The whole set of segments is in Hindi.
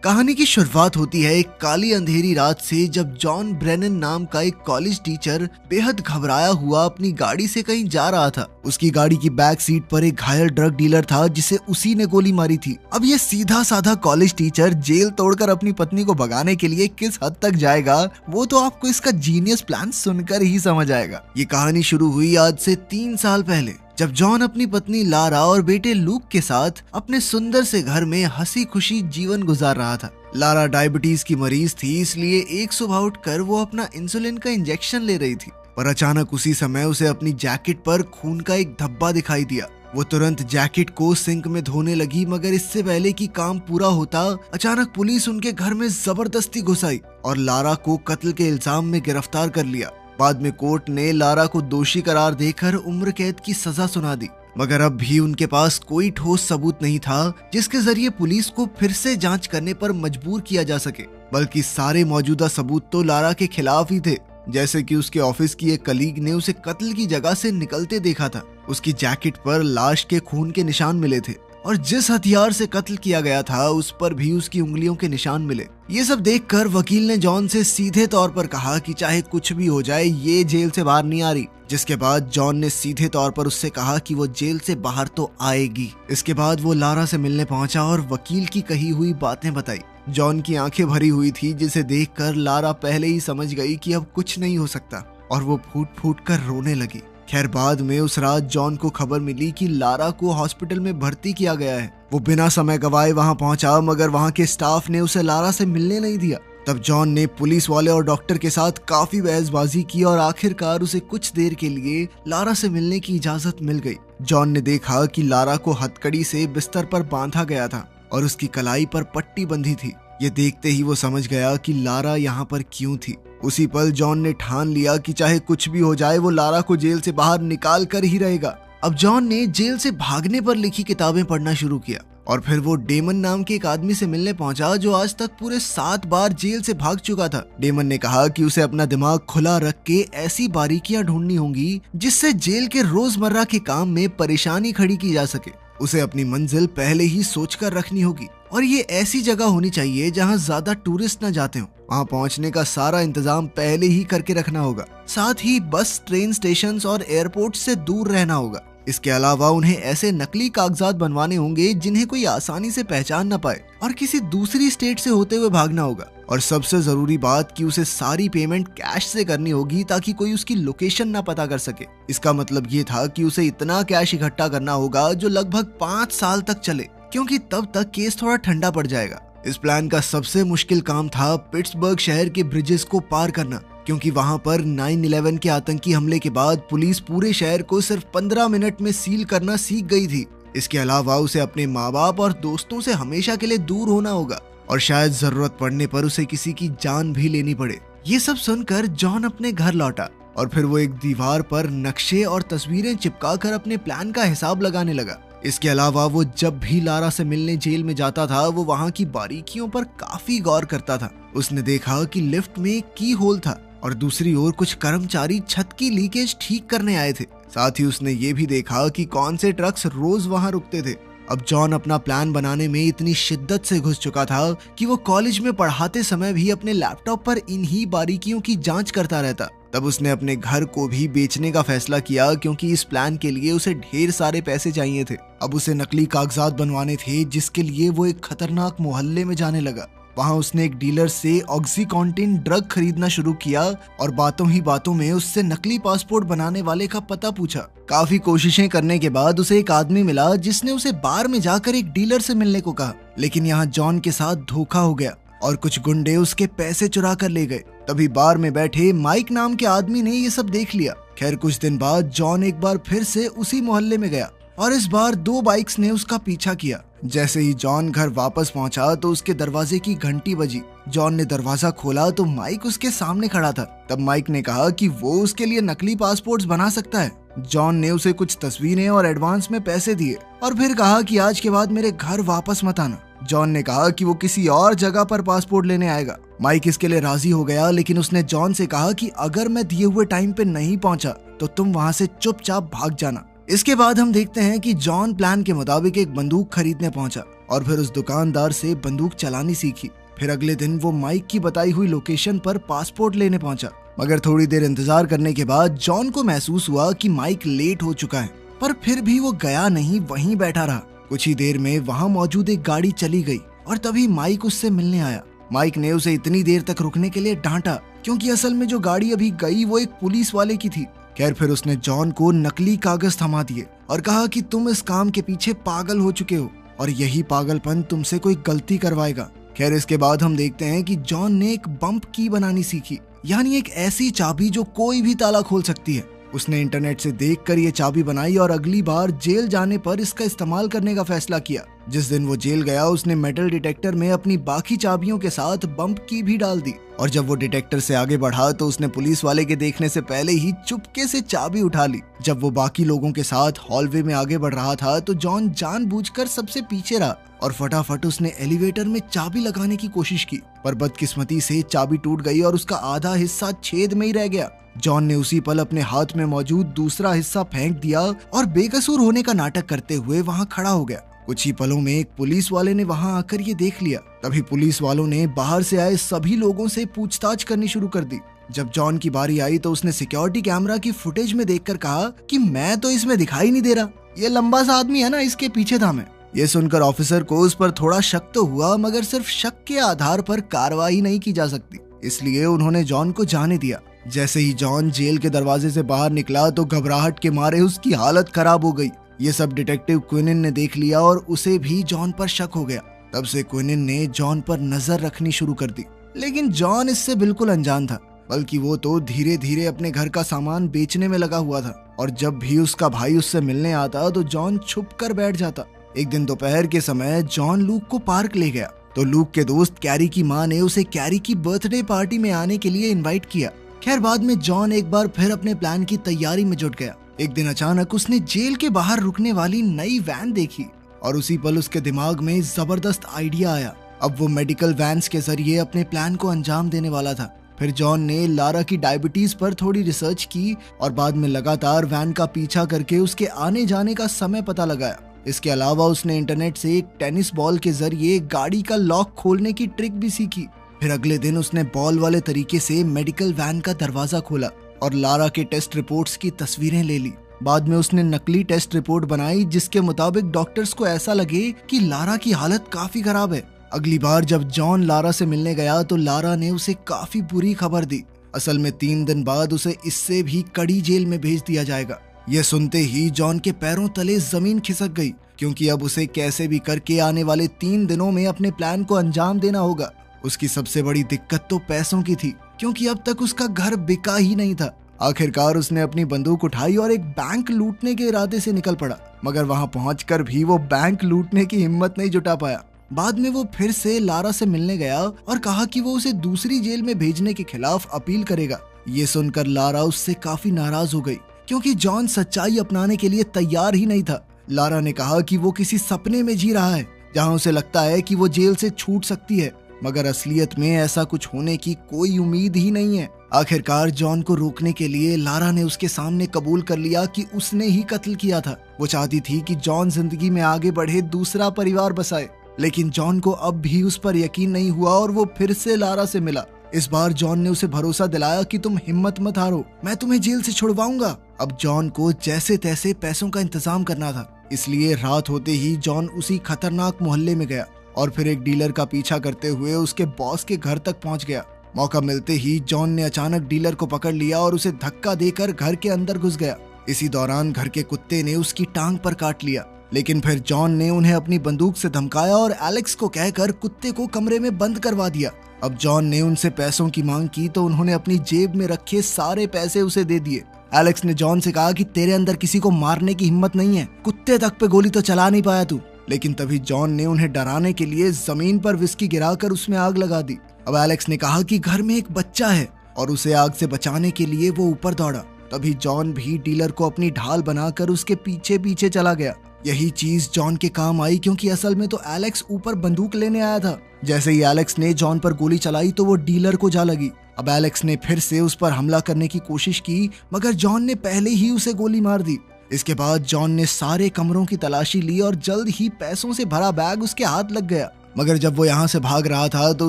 कहानी की शुरुआत होती है एक काली अंधेरी रात से, जब जॉन ब्रेनन नाम का एक कॉलेज टीचर बेहद घबराया हुआ अपनी गाड़ी से कहीं जा रहा था। उसकी गाड़ी की बैक सीट पर एक घायल ड्रग डीलर था जिसे उसी ने गोली मारी थी। अब ये सीधा साधा कॉलेज टीचर जेल तोड़कर अपनी पत्नी को भगाने के लिए किस हद तक जाएगा, वो तो आपको इसका जीनियस प्लान सुनकर ही समझ आएगा। ये कहानी शुरू हुई आज से 3 साल पहले, जब जॉन अपनी पत्नी लारा और बेटे लूक के साथ अपने सुंदर से घर में हंसी खुशी जीवन गुजार रहा था। लारा डायबिटीज की मरीज थी, इसलिए एक सुबह उठकर वो अपना इंसुलिन का इंजेक्शन ले रही थी, पर अचानक उसी समय उसे अपनी जैकेट पर खून का एक धब्बा दिखाई दिया। वो तुरंत जैकेट को सिंक में धोने लगी, मगर इससे पहले कि काम पूरा होता, अचानक पुलिस उनके घर में जबरदस्ती घुस आई और लारा को कत्ल के इल्जाम में गिरफ्तार कर लिया। बाद में कोर्ट ने लारा को दोषी करार देकर उम्र कैद की सजा सुना दी, मगर अब भी उनके पास कोई ठोस सबूत नहीं था जिसके जरिए पुलिस को फिर से जांच करने पर मजबूर किया जा सके। बल्कि सारे मौजूदा सबूत तो लारा के खिलाफ ही थे, जैसे कि उसके ऑफिस की एक कलीग ने उसे कत्ल की जगह से निकलते देखा था। उसकी जैकेट पर लाश के खून के निशान मिले थे और जिस हथियार से कत्ल किया गया था उस पर भी उसकी उंगलियों के निशान मिले। ये सब देखकर वकील ने जॉन से सीधे तौर पर कहा कि चाहे कुछ भी हो जाए, ये जेल से बाहर नहीं आ रही। जिसके बाद जॉन ने सीधे तौर पर उससे कहा कि वो जेल से बाहर तो आएगी। इसके बाद वो लारा से मिलने पहुंचा और वकील की कही हुई बातें बताई। जॉन की आंखें भरी हुई थी, जिसे देखकर लारा पहले ही समझ गई कि अब कुछ नहीं हो सकता और वो फूट फूट कर रोने लगी। खैर, बाद में उस रात जॉन को खबर मिली कि लारा को हॉस्पिटल में भर्ती किया गया है। वो बिना समय गवाए वहां पहुंचा, मगर वहां के स्टाफ ने उसे लारा से मिलने नहीं दिया। तब जॉन ने पुलिस वाले और डॉक्टर के साथ काफी बहसबाजी की और आखिरकार उसे कुछ देर के लिए लारा से मिलने की इजाजत मिल गई। जॉन ने देखा कि लारा को हथकड़ी से बिस्तर पर बांधा गया था और उसकी कलाई पर पट्टी बंधी थी। ये देखते ही वो समझ गया कि लारा यहाँ पर क्यों थी। उसी पल जॉन ने ठान लिया कि चाहे कुछ भी हो जाए, वो लारा को जेल से बाहर निकाल कर ही रहेगा। अब जॉन ने जेल से भागने पर लिखी किताबें पढ़ना शुरू किया और फिर वो डेमन नाम के एक आदमी से मिलने पहुंचा जो आज तक पूरे 7 बार जेल से भाग चुका था। डेमन ने कहा कि उसे अपना दिमाग खुला रख के ऐसी बारीकियां ढूंढनी होंगी जिससे जेल के रोजमर्रा के काम में परेशानी खड़ी की जा सके। उसे अपनी मंजिल पहले ही सोचकर रखनी होगी और ये ऐसी जगह होनी चाहिए जहां ज्यादा टूरिस्ट न जाते हो। वहां पहुंचने का सारा इंतजाम पहले ही करके रखना होगा। साथ ही बस, ट्रेन स्टेशन और एयरपोर्ट से दूर रहना होगा। इसके अलावा उन्हें ऐसे नकली कागजात बनवाने होंगे जिन्हें कोई आसानी से पहचान न पाए और किसी दूसरी स्टेट से होते हुए भागना होगा। और सबसे जरूरी बात कि उसे सारी पेमेंट कैश से करनी होगी ताकि कोई उसकी लोकेशन ना पता कर सके। इसका मतलब ये था कि उसे इतना कैश इकट्ठा करना होगा जो लगभग 5 साल तक चले, क्योंकि तब तक केस थोड़ा ठंडा पड़ जाएगा। इस प्लान का सबसे मुश्किल काम था पिट्सबर्ग शहर के ब्रिजेस को पार करना, क्योंकि वहां पर 9/11 के आतंकी हमले के बाद पुलिस पूरे शहर को सिर्फ 15 मिनट में सील करना सीख गई थी। इसके अलावा उसे अपने माँ बाप और दोस्तों से हमेशा के लिए दूर होना होगा और शायद जरूरत पड़ने पर उसे किसी की जान भी लेनी पड़े। ये सब सुनकर जॉन अपने घर लौटा और फिर वो एक दीवार पर नक्शे और तस्वीरें चिपकाकर अपने प्लान का हिसाब लगाने लगा। इसके अलावा वो जब भी लारा से मिलने जेल में जाता था, वो वहाँ की बारीकियों पर काफी गौर करता था। उसने देखा कि लिफ्ट में एक की होल था और दूसरी ओर कुछ कर्मचारी छत की लीकेज ठीक करने आए थे। साथ ही उसने ये भी देखा कि कौन से ट्रक्स रोज वहां रुकते थे। अब जॉन अपना प्लान बनाने में इतनी शिद्दत से घुस चुका था कि वो कॉलेज में पढ़ाते समय भी अपने लैपटॉप पर इन्हीं बारीकियों की जांच करता रहता। तब उसने अपने घर को भी बेचने का फैसला किया, क्योंकि इस प्लान के लिए उसे ढेर सारे पैसे चाहिए थे। अब उसे नकली कागजात बनवाने थे, जिसके लिए वो एक खतरनाक मोहल्ले में जाने लगा। वहां उसने एक डीलर से ऑक्सीकॉन्टिन ड्रग खरीदना शुरू किया और बातों ही बातों में उससे नकली पासपोर्ट बनाने वाले का पता पूछा। काफी कोशिशें करने के बाद उसे एक आदमी मिला जिसने उसे बार में जाकर एक डीलर से मिलने को कहा, लेकिन यहाँ जॉन के साथ धोखा हो गया और कुछ गुंडे उसके पैसे चुरा कर ले गए। तभी बार में बैठे माइक नाम के आदमी ने ये सब देख लिया। खैर, कुछ दिन बाद जॉन एक बार फिर से उसी मोहल्ले में गया और इस बार 2 बाइक्स ने उसका पीछा किया। जैसे ही जॉन घर वापस पहुंचा तो उसके दरवाजे की घंटी बजी। जॉन ने दरवाजा खोला तो माइक उसके सामने खड़ा था। तब माइक ने कहा कि वो उसके लिए नकली पासपोर्ट्स बना सकता है। जॉन ने उसे कुछ तस्वीरें और एडवांस में पैसे दिए और फिर कहा कि आज के बाद मेरे घर वापस मत आना। जॉन ने कहा कि वो किसी और जगह पर पासपोर्ट लेने आएगा। माइक इसके लिए राजी हो गया, लेकिन उसने जॉन से कहा कि अगर मैं दिए हुए टाइम पे नहीं पहुंचा तो तुम वहां से चुपचाप भाग जाना। इसके बाद हम देखते हैं कि जॉन प्लान के मुताबिक एक बंदूक खरीदने पहुंचा और फिर उस दुकानदार से बंदूक चलानी सीखी। फिर अगले दिन वो माइक की बताई हुई लोकेशन पर पासपोर्ट लेने पहुंचा। मगर थोड़ी देर इंतजार करने के बाद जॉन को महसूस हुआ कि माइक लेट हो चुका है, पर फिर भी वो गया नहीं, वहीं बैठा रहा। कुछ ही देर में वहां मौजूद एक गाड़ी चली गई और तभी माइक उससे मिलने आया। माइक ने उसे इतनी देर तक रुकने के लिए डांटा क्योंकि असल में जो गाड़ी अभी गई वो एक पुलिस वाले की थी। खैर फिर उसने जॉन को नकली कागज थमा दिए और कहा कि तुम इस काम के पीछे पागल हो चुके हो और यही पागलपन तुमसे कोई गलती करवाएगा। खैर इसके बाद हम देखते हैं कि जॉन ने एक बम्प की बनानी सीखी, यानी एक ऐसी चाबी जो कोई भी ताला खोल सकती है। उसने इंटरनेट से देखकर ये चाबी बनाई और अगली बार जेल जाने पर इसका इस्तेमाल करने का फैसला किया। जिस दिन वो जेल गया उसने मेटल डिटेक्टर में अपनी बाकी चाबियों के साथ बम्प की भी डाल दी और जब वो डिटेक्टर से आगे बढ़ा तो उसने पुलिस वाले के देखने से पहले ही चुपके से चाबी उठा ली। जब वो बाकी लोगों के साथ हॉलवे में आगे बढ़ रहा था तो जॉन जानबूझकर सबसे पीछे रहा और फटाफट उसने एलिवेटर में चाबी लगाने की कोशिश की, पर बदकिस्मती से चाबी टूट गई और उसका आधा हिस्सा छेद में ही रह गया। जॉन ने उसी पल अपने हाथ में मौजूद दूसरा हिस्सा फेंक दिया और बेकसूर होने का नाटक करते हुए वहां खड़ा हो गया। कुछ ही पलों में एक पुलिस वाले ने वहां आकर ये देख लिया। तभी पुलिस वालों ने बाहर से आए सभी लोगों से पूछताछ करनी शुरू कर दी। जब जॉन की बारी आई तो उसने सिक्योरिटी कैमरा की फुटेज में देखकर कहा कि मैं तो इसमें दिखाई नहीं दे रहा, ये लंबा सा आदमी है ना, इसके पीछे था मैं। ये सुनकर ऑफिसर को उस पर थोड़ा शक तो हुआ, मगर सिर्फ शक के आधार पर कार्रवाई नहीं की जा सकती, इसलिए उन्होंने जॉन को जाने दिया। जैसे ही जॉन जेल के दरवाजे से बाहर निकला तो घबराहट के मारे उसकी हालत खराब हो गई। ये सब डिटेक्टिव क्विनिन ने देख लिया और उसे भी जॉन पर शक हो गया। तब से क्विनिन ने जॉन पर नजर रखनी शुरू कर दी, लेकिन जॉन इससे बिल्कुल अनजान था, बल्कि वो तो धीरे धीरे अपने घर का सामान बेचने में लगा हुआ था और जब भी उसका भाई उससे मिलने आता तो जॉन छुप कर बैठ जाता। एक दिन दोपहर के समय जॉन लूक को पार्क ले गया तो लूक के दोस्त कैरी की माँ ने उसे कैरी की बर्थडे पार्टी में आने के लिए इनवाइट किया। खैर बाद में जॉन एक बार फिर अपने प्लान की तैयारी में जुट गया। एक दिन अचानक उसने जेल के बाहर रुकने वाली नई वैन देखी और उसी पल उसके दिमाग में जबरदस्त आइडिया आया। अब वो मेडिकल वैन्स के जरिए अपने प्लान को अंजाम देने वाला था। फिर जॉन ने लारा की डायबिटीज पर थोड़ी रिसर्च की और बाद में लगातार वैन का पीछा करके उसके आने जाने का समय पता लगाया। इसके अलावा उसने इंटरनेट से एक टेनिस बॉल के जरिए गाड़ी का लॉक खोलने की ट्रिक भी सीखी। फिर अगले दिन उसने बॉल वाले तरीके से मेडिकल वैन का दरवाजा खोला और लारा के टेस्ट रिपोर्ट्स की तस्वीरें ले ली। बाद में उसने नकली टेस्ट रिपोर्ट बनाई जिसके मुताबिक डॉक्टर्स को ऐसा लगे कि लारा की हालत काफी खराब है। अगली बार जब जॉन लारा से मिलने गया तो लारा ने उसे काफी बुरी खबर दी। असल में 3 दिन बाद उसे इससे भी कड़ी जेल में भेज दिया जाएगा। यह सुनते ही जॉन के पैरों तले जमीन खिसक गई, क्योंकि अब उसे कैसे भी करके आने वाले 3 दिनों में अपने प्लान को अंजाम देना होगा। उसकी सबसे बड़ी दिक्कत तो पैसों की थी, क्योंकि अब तक उसका घर बिका ही नहीं था। आखिरकार उसने अपनी बंदूक उठाई और एक बैंक लूटने के इरादे से निकल पड़ा, मगर वहां पहुंचकर भी वो बैंक लूटने की हिम्मत नहीं जुटा पाया। बाद में वो फिर से लारा से मिलने गया और कहा कि वो उसे दूसरी जेल में भेजने के खिलाफ अपील करेगा। ये सुनकर लारा उससे काफी नाराज हो गई, क्योंकि जॉन सच्चाई अपनाने के लिए तैयार ही नहीं था। लारा ने कहा कि वो किसी सपने में जी रहा है जहां उसे लगता है कि वो जेल से छूट सकती है, मगर असलियत में ऐसा कुछ होने की कोई उम्मीद ही नहीं है। आखिरकार जॉन को रोकने के लिए लारा ने उसके सामने कबूल कर लिया कि उसने ही कत्ल किया था। वो चाहती थी कि जॉन जिंदगी में आगे बढ़े, दूसरा परिवार बसाए, लेकिन जॉन को अब भी उस पर यकीन नहीं हुआ और वो फिर से लारा से मिला। इस बार जॉन ने उसे भरोसा दिलाया कि तुम हिम्मत मत हारो, मैं तुम्हें जेल से छुड़वाऊंगा। अब जॉन को जैसे तैसे पैसों का इंतजाम करना था, इसलिए रात होते ही जॉन उसी खतरनाक मोहल्ले में गया और फिर एक डीलर का पीछा करते हुए उसके बॉस के घर तक पहुंच गया। मौका मिलते ही जॉन ने अचानक डीलर को पकड़ लिया और उसे धक्का देकर घर के अंदर घुस गया। इसी दौरान घर के कुत्ते ने उसकी टांग पर काट लिया, लेकिन फिर जॉन ने उन्हें अपनी बंदूक से धमकाया और एलेक्स को कहकर कुत्ते को कमरे में बंद करवा दिया। अब जॉन ने उनसे पैसों की मांग की तो उन्होंने अपनी जेब में रखे सारे पैसे उसे दे दिए। एलेक्स ने जॉन से कहा कि तेरे अंदर किसी को मारने की हिम्मत नहीं है, कुत्ते तक पे गोली तो चला नहीं पाया तू। लेकिन तभी जॉन ने उन्हें डराने के लिए जमीन पर विस्की गिराकर उसमें आग लगा दी। अब एलेक्स ने कहा कि घर में एक बच्चा है और उसे आग से बचाने के लिए वो ऊपर दौड़ा। तभी जॉन भी डीलर को अपनी ढाल बनाकर उसके पीछे पीछे चला गया। यही चीज जॉन के काम आई, क्योंकि असल में तो एलेक्स ऊपर बंदूक लेने आया था। जैसे ही एलेक्स ने जॉन पर गोली चलाई तो वो डीलर को जा लगी। अब एलेक्स ने फिर से उस पर हमला करने की कोशिश की, मगर जॉन ने पहले ही उसे गोली मार दी। इसके बाद जॉन ने सारे कमरों की तलाशी ली और जल्द ही पैसों से भरा बैग उसके हाथ लग गया। मगर जब वो यहाँ से भाग रहा था तो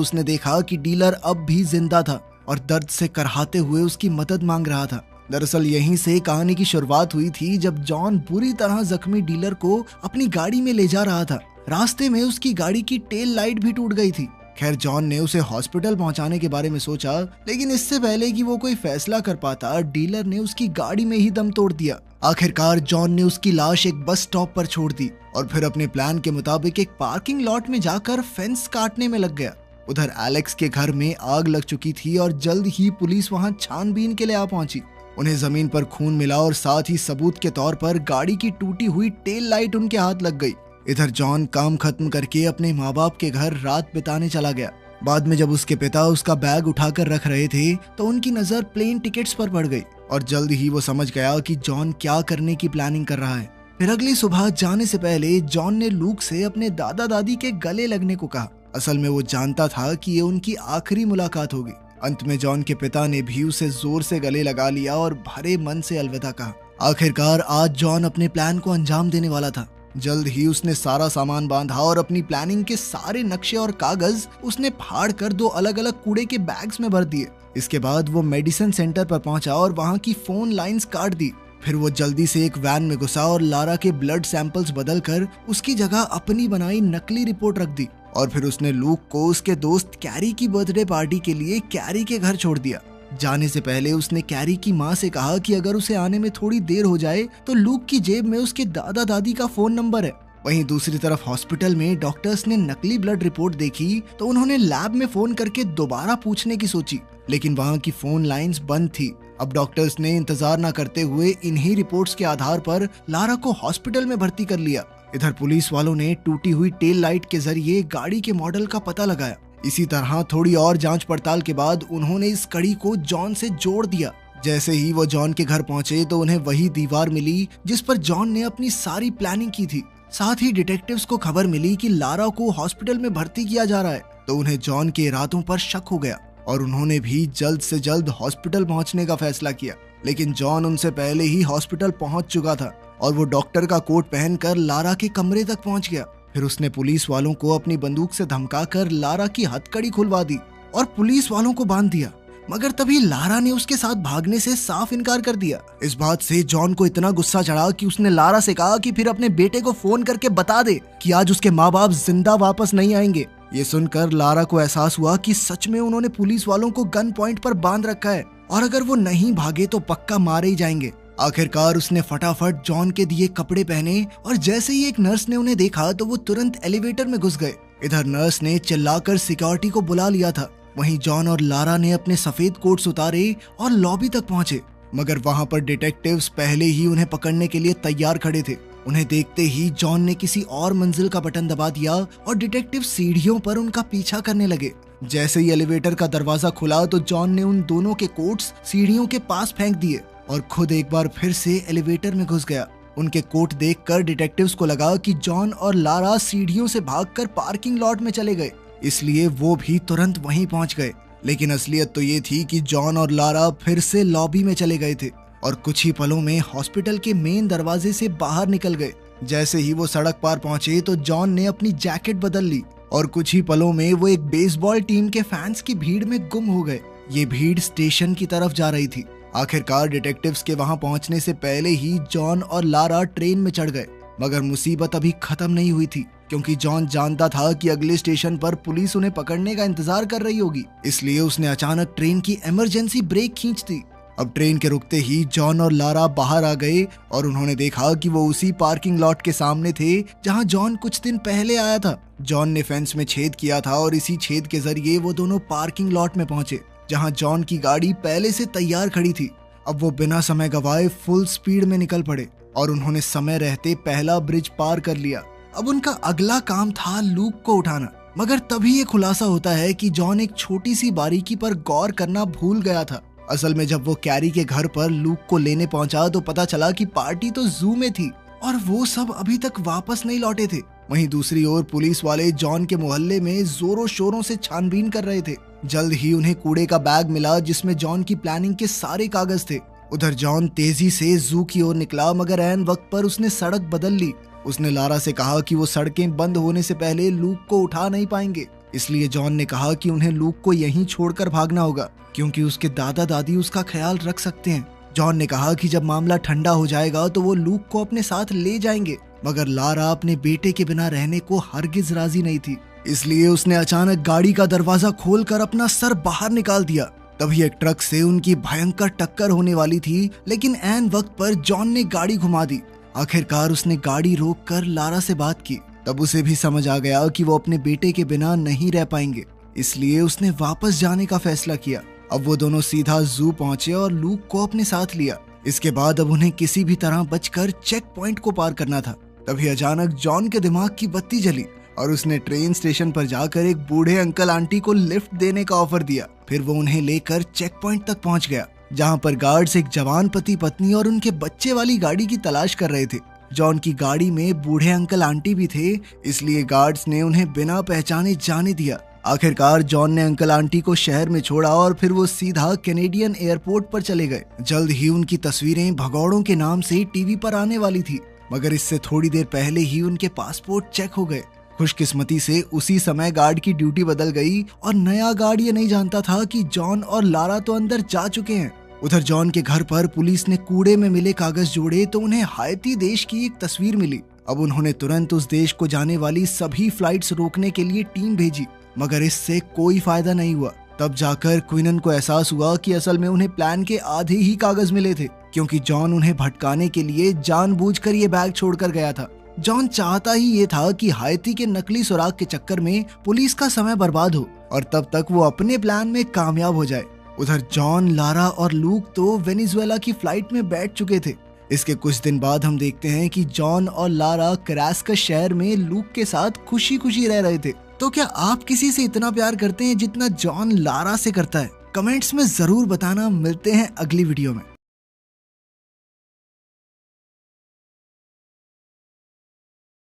उसने देखा कि डीलर अब भी जिंदा था और दर्द से करहाते हुए उसकी मदद मांग रहा था। दरअसल यहीं से कहानी की शुरुआत हुई थी, जब जॉन बुरी तरह जख्मी डीलर को अपनी गाड़ी में ले जा रहा था। रास्ते में उसकी गाड़ी की टेल लाइट भी टूट गई थी। खैर, जॉन ने उसे हॉस्पिटल पहुंचाने के बारे में सोचा, लेकिन इससे पहले कि वो कोई फैसला कर पाता, डीलर ने उसकी गाड़ी में ही दम तोड़ दिया। आखिरकार जॉन ने उसकी लाश एक बस स्टॉप पर छोड़ दी और फिर अपने प्लान के मुताबिक एक पार्किंग लॉट में जाकर फेंस काटने में लग गया। उधर एलेक्स के घर में आग लग चुकी थी और जल्द ही पुलिस वहां छानबीन के लिए आ पहुंची। उन्हें जमीन पर खून मिला और साथ ही सबूत के तौर पर गाड़ी की टूटी हुई टेल लाइट उनके हाथ लग गई। इधर जॉन काम खत्म करके अपने माँ बाप के घर रात बिताने चला गया। बाद में जब उसके पिता उसका बैग उठाकर रख रहे थे तो उनकी नजर प्लेन टिकट्स पर पड़ गई और जल्द ही वो समझ गया कि जॉन क्या करने की प्लानिंग कर रहा है। फिर अगली सुबह जाने से पहले जॉन ने लूक से अपने दादा दादी के गले लगने को कहा। असल में वो जानता था कि ये उनकी आखिरी मुलाकात होगी। अंत में जॉन के पिता ने भी उसे जोर से गले लगा लिया और भरे मन से अलविदा कहा। आखिरकार आज जॉन अपने प्लान को अंजाम देने वाला था। जल्द ही उसने सारा सामान बांधा और अपनी प्लानिंग के सारे नक्शे और कागज उसने फाड़ कर 2 अलग अलग कूड़े के बैग्स में भर दिए। इसके बाद वो मेडिसिन सेंटर पर पहुंचा और वहां की फोन लाइंस काट दी। फिर वो जल्दी से एक वैन में घुसा और लारा के ब्लड सैंपल्स बदल कर उसकी जगह अपनी बनाई नकली रिपोर्ट रख दी और फिर उसने लूक को उसके दोस्त कैरी की बर्थडे पार्टी के लिए कैरी के घर छोड़ दिया। जाने से पहले उसने कैरी की माँ से कहा कि अगर उसे आने में थोड़ी देर हो जाए तो लूक की जेब में उसके दादा दादी का फोन नंबर है। वहीं दूसरी तरफ हॉस्पिटल में डॉक्टर्स ने नकली ब्लड रिपोर्ट देखी तो उन्होंने लैब में फोन करके दोबारा पूछने की सोची, लेकिन वहां की फोन लाइंस बंद थी। अब डॉक्टर्स ने इंतजार न करते हुए इन्हीं रिपोर्ट्स के आधार पर लारा को हॉस्पिटल में भर्ती कर लिया। इधर पुलिस वालों ने टूटी हुई टेल लाइट के जरिए गाड़ी के मॉडल का पता लगाया। इसी तरह थोड़ी और जांच पड़ताल के बाद उन्होंने इस कड़ी को जॉन से जोड़ दिया। जैसे ही वो जॉन के घर पहुंचे तो उन्हें वही दीवार मिली जिस पर जॉन ने अपनी सारी प्लानिंग की थी। साथ ही डिटेक्टिव्स को खबर मिली कि लारा को हॉस्पिटल में भर्ती किया जा रहा है, तो उन्हें जॉन के इरादों पर शक हो गया और उन्होंने भी जल्द से जल्द हॉस्पिटल पहुंचने का फैसला किया। लेकिन जॉन उनसे पहले ही हॉस्पिटल पहुंच चुका था और वो डॉक्टर का कोट पहनकर लारा के कमरे तक पहुंच गया। फिर उसने पुलिस वालों को अपनी बंदूक से धमकाकर लारा की हथकड़ी खुलवा दी और पुलिस वालों को बांध दिया। मगर तभी लारा ने उसके साथ भागने से साफ इनकार कर दिया। इस बात से जॉन को इतना गुस्सा चढ़ा कि उसने लारा से कहा कि फिर अपने बेटे को फोन करके बता दे कि आज उसके माँ बाप जिंदा वापस नहीं आएंगे। ये सुनकर लारा को एहसास हुआ कि सच में उन्होंने पुलिस वालों को गन पॉइंट पर बांध रखा है और अगर वो नहीं भागे तो पक्का मारे ही जाएंगे। आखिरकार उसने फटाफट जॉन के दिए कपड़े पहने और जैसे ही एक नर्स ने उन्हें देखा तो वो तुरंत एलिवेटर में घुस गए। इधर नर्स ने चिल्लाकर सिक्योरिटी को बुला लिया था। वहीं जॉन और लारा ने अपने सफेद कोट्स उतारे और लॉबी तक पहुंचे, मगर वहां पर डिटेक्टिव्स पहले ही उन्हें पकड़ने के लिए तैयार खड़े थे। उन्हें देखते ही जॉन ने किसी और मंजिल का बटन दबा दिया और डिटेक्टिव सीढ़ियों पर उनका पीछा करने लगे। जैसे ही एलिवेटर का दरवाजा खुला तो जॉन ने उन दोनों के कोट्स सीढ़ियों के पास फेंक दिए और खुद एक बार फिर से एलिवेटर में घुस गया। उनके कोट देखकर डिटेक्टिव्स को लगा कि जॉन और लारा सीढ़ियों से भागकर पार्किंग लॉट में चले गए, इसलिए वो भी तुरंत वहीं पहुंच गए। लेकिन असलियत तो ये थी कि जॉन और लारा फिर से लॉबी में चले गए थे और कुछ ही पलों में हॉस्पिटल के मेन दरवाजे से बाहर निकल गए। जैसे ही वो सड़क पार पहुंचे तो जॉन ने अपनी जैकेट बदल ली और कुछ ही पलों में वो एक बेसबॉल टीम के फैंस की भीड़ में गुम हो गए। ये भीड़ स्टेशन की तरफ जा रही थी। आखिरकार डिटेक्टिव्स के वहां पहुंचने से पहले ही जॉन और लारा ट्रेन में चढ़ गए, मगर मुसीबत अभी खत्म नहीं हुई थी, क्योंकि जॉन जानता था कि अगले स्टेशन पर पुलिस उन्हें पकड़ने का इंतजार कर रही होगी। इसलिए उसने अचानक ट्रेन की इमरजेंसी ब्रेक खींच दी। अब ट्रेन के रुकते ही जॉन और लारा बाहर आ गए और उन्होंने देखा कि वो उसी पार्किंग लॉट के सामने थे जहां जॉन कुछ दिन पहले आया था। जॉन ने फेंस में छेद किया था और इसी छेद के जरिए वो दोनों पार्किंग लॉट में पहुंचे, जहां जॉन की गाड़ी पहले से तैयार खड़ी थी। अब वो बिना समय गवाए फुल स्पीड में निकल पड़े और उन्होंने समय रहते पहला ब्रिज पार कर लिया। अब उनका अगला काम था लूक को उठाना, मगर तभी ये खुलासा होता है कि जॉन एक छोटी सी बारीकी पर गौर करना भूल गया था। असल में जब वो कैरी के घर पर लूक को लेने पहुंचा तो पता चला कि पार्टी तो जू में थी और वो सब अभी तक वापस नहीं लौटे थे। वहीं दूसरी ओर पुलिस वाले जॉन के मोहल्ले में जोरों शोरों से छानबीन कर रहे थे। जल्द ही उन्हें कूड़े का बैग मिला जिसमें जॉन की प्लानिंग के सारे कागज थे। उधर जॉन तेजी से जू की ओर निकला, मगर ऐन वक्त पर उसने सड़क बदल ली। उसने लारा से कहा कि वो सड़कें बंद होने से पहले लूक को उठा नहीं पाएंगे, इसलिए जॉन ने कहा कि उन्हें लूक को यहीं छोड़कर भागना होगा, क्योंकि उसके दादा दादी उसका ख्याल रख सकते हैं। जॉन ने कहा कि जब मामला ठंडा हो जाएगा तो वो लूक को अपने साथ ले जाएंगे, मगर लारा अपने बेटे के बिना रहने को हरगिज राजी नहीं थी। इसलिए उसने अचानक गाड़ी का दरवाजा खोलकर अपना सर बाहर निकाल दिया। तभी एक ट्रक से उनकी भयंकर टक्कर होने वाली थी, लेकिन ऐन वक्त पर जॉन ने गाड़ी घुमा दी। आखिरकार उसने गाड़ी रोककर लारा से बात की। तब उसे भी समझ आ गया कि वो अपने बेटे के बिना नहीं रह पाएंगे, इसलिए उसने वापस जाने का फैसला किया। अब वो दोनों सीधा जू पहुंचे और लूक को अपने साथ लिया। इसके बाद अब उन्हें किसी भी तरह बचकर चेक पॉइंट को पार करना था। तभी अचानक जॉन के दिमाग की बत्ती जली और उसने ट्रेन स्टेशन पर जाकर एक बूढ़े अंकल आंटी को लिफ्ट देने का ऑफर दिया। फिर वो उन्हें लेकर चेक पॉइंट तक पहुंच गया, जहां पर गार्ड्स एक जवान पति पत्नी और उनके बच्चे वाली गाड़ी की तलाश कर रहे थे। जॉन की गाड़ी में बूढ़े अंकल आंटी भी थे, इसलिए गार्ड्स ने उन्हें बिना पहचाने जाने दिया। आखिरकार जॉन ने अंकल आंटी को शहर में छोड़ा और फिर वो सीधा कैनेडियन एयरपोर्ट पर चले गए। जल्द ही उनकी तस्वीरें भगौड़ों के नाम से टीवी पर आने वाली थी, मगर इससे थोड़ी देर पहले ही उनके पासपोर्ट चेक हो गए। खुशकिस्मती से उसी समय गार्ड की ड्यूटी बदल गई और नया गार्ड ये नहीं जानता था कि जॉन और लारा तो अंदर जा चुके हैं। उधर जॉन के घर पर पुलिस ने कूड़े में मिले कागज जोड़े तो उन्हें हाइती देश की एक तस्वीर मिली। अब उन्होंने तुरंत उस देश को जाने वाली सभी फ्लाइट्स रोकने के लिए टीम भेजी, मगर इससे कोई फायदा नहीं हुआ। तब जाकर क्विनन को एहसास हुआ कि असल में उन्हें प्लान के आधे ही कागज मिले थे, क्योंकि जॉन उन्हें भटकाने के लिए जानबूझकर ये बैग छोड़कर गया था। जॉन चाहता ही ये था कि हाइती के नकली सुराग के चक्कर में पुलिस का समय बर्बाद हो और तब तक वो अपने प्लान में कामयाब हो जाए। उधर जॉन, लारा और लूक तो वेनेजुएला की फ्लाइट में बैठ चुके थे। इसके कुछ दिन बाद हम देखते हैं कि जॉन और लारा करास्कस शहर में लूक के साथ खुशी खुशी रह रहे थे। तो क्या आप किसी से इतना प्यार करते हैं जितना जॉन लारा से करता है? कमेंट्स में जरूर बताना। मिलते हैं अगली वीडियो में।